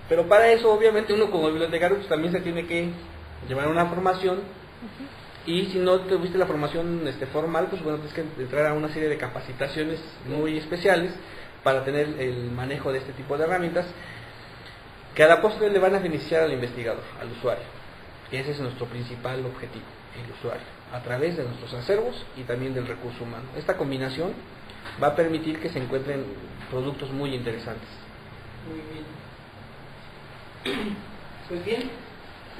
Pero para eso, obviamente, uno como bibliotecario pues, también se tiene que llevar una formación, y si no tuviste la formación formal, pues bueno, tienes que entrar a una serie de capacitaciones muy especiales para tener el manejo de este tipo de herramientas, que a la postre le van a beneficiar al investigador, al usuario. Y ese es nuestro principal objetivo, el usuario, a través de nuestros acervos y también del recurso humano. Esta combinación va a permitir que se encuentren productos muy interesantes. Muy bien. Pues bien,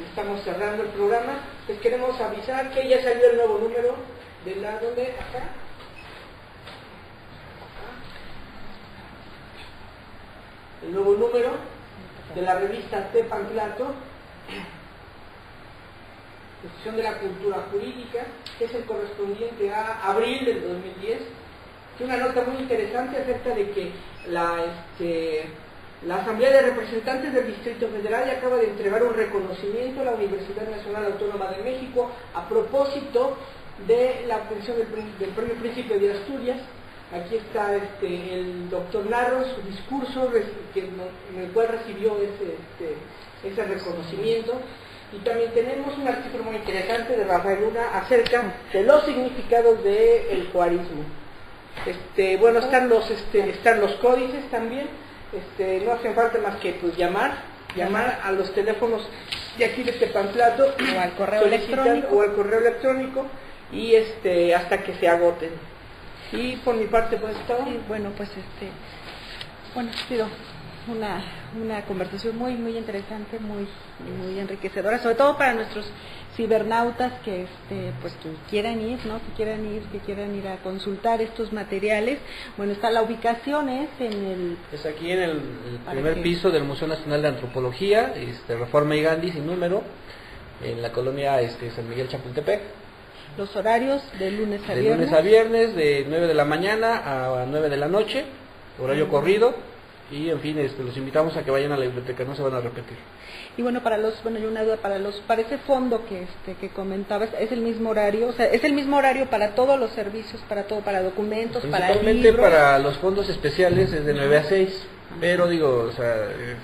estamos cerrando el programa. Les queremos avisar que ya salió el nuevo número de la donde acá. El nuevo número de la revista Tepanklato, Discusión de la Cultura Jurídica, que es el correspondiente a abril del 2010. Tiene una nota muy interesante acerca de que la Asamblea de Representantes del Distrito Federal ya acaba de entregar un reconocimiento a la Universidad Nacional Autónoma de México a propósito de la obtención del Premio Príncipe de Asturias. Aquí está el doctor Narro, su discurso en el cual recibió ese reconocimiento. Y también tenemos un artículo muy interesante de Rafael Luna acerca de los significados del juarismo. Bueno, están los códices también. No hacen falta más que pues llamar a los teléfonos de aquí de Tepanklato o al correo electrónico y hasta que se agoten. Y por mi parte pues todo. Sí, bueno, pues Bueno, ha sido una conversación muy interesante, muy enriquecedora, sobre todo para nuestros cibernautas que pues que quieran ir, ¿no? Que quieran ir a consultar estos materiales. Bueno, está la ubicación es aquí en el primer piso del Museo Nacional de Antropología, Reforma y Gandhi sin número, en la colonia San Miguel Chapultepec. Los horarios de lunes a viernes. De lunes a viernes, de 9 de la mañana a 9 de la noche, horario corrido, y en fin, los invitamos a que vayan a la biblioteca, no se van a repetir. Y bueno, yo una duda, para ese fondo que comentabas, ¿es el mismo horario? O sea, ¿es el mismo horario para todos los servicios, para documentos, para libros? Principalmente para los fondos especiales es de 9 a 6. Pero digo, o sea,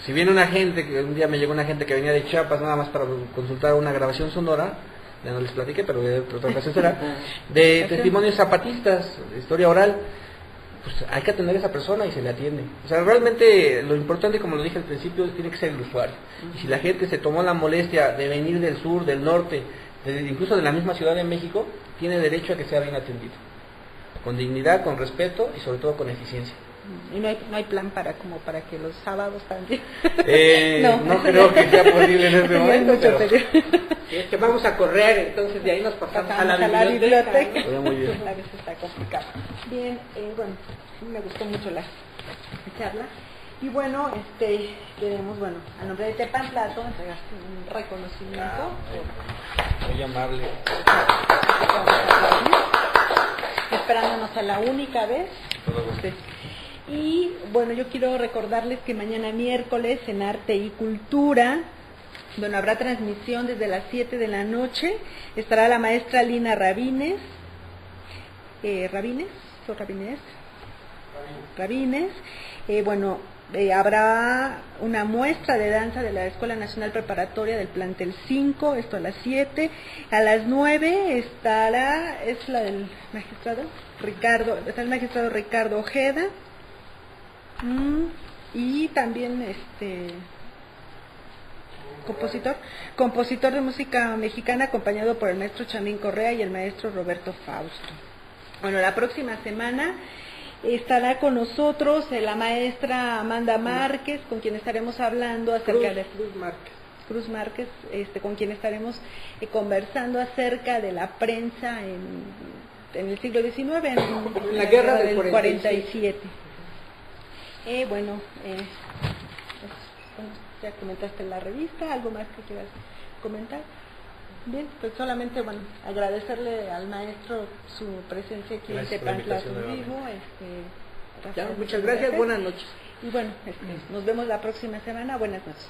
si viene una gente, un día me llegó una gente que venía de Chiapas nada más para consultar una grabación sonora, ya no les platiqué, pero de otra ocasión será, de testimonios zapatistas, de historia oral, pues hay que atender a esa persona y se le atiende. O sea, realmente lo importante, como lo dije al principio, tiene que ser el usuario. Y si la gente se tomó la molestia de venir del sur, del norte, incluso de la misma Ciudad de México, tiene derecho a que sea bien atendido. Con dignidad, con respeto y sobre todo con eficiencia. Y no hay plan para que los sábados también. No creo que sea posible en este momento. Es que vamos a correr, entonces de ahí nos pasamos a la biblioteca. Muy bien. A veces está complicado. Bien, bueno, me gustó mucho la charla. Y bueno, queremos, a nombre de Tepantlato, entregaste un reconocimiento. Muy amable. Esperándonos a la única vez. Y bueno, yo quiero recordarles que mañana miércoles en Arte y Cultura, habrá transmisión desde las 7 de la noche, estará la maestra Lina Rabines, habrá una muestra de danza de la Escuela Nacional Preparatoria del Plantel 5, esto a las 7, a las 9 estará, es la del magistrado Ricardo Ojeda, y también compositor de música mexicana, acompañado por el maestro Chamín Correa y el maestro Roberto Fausto. Bueno, la próxima semana estará con nosotros la maestra Amanda Márquez, con quien estaremos hablando acerca de Cruz Márquez, con quien estaremos conversando acerca de la prensa en el siglo XIX, en la guerra del 47. Ya comentaste en la revista, ¿algo más que quieras comentar? Bien, pues solamente agradecerle al maestro su presencia aquí en Tepantlato en vivo. Muchas gracias, buenas noches. Y bueno, nos vemos la próxima semana, buenas noches.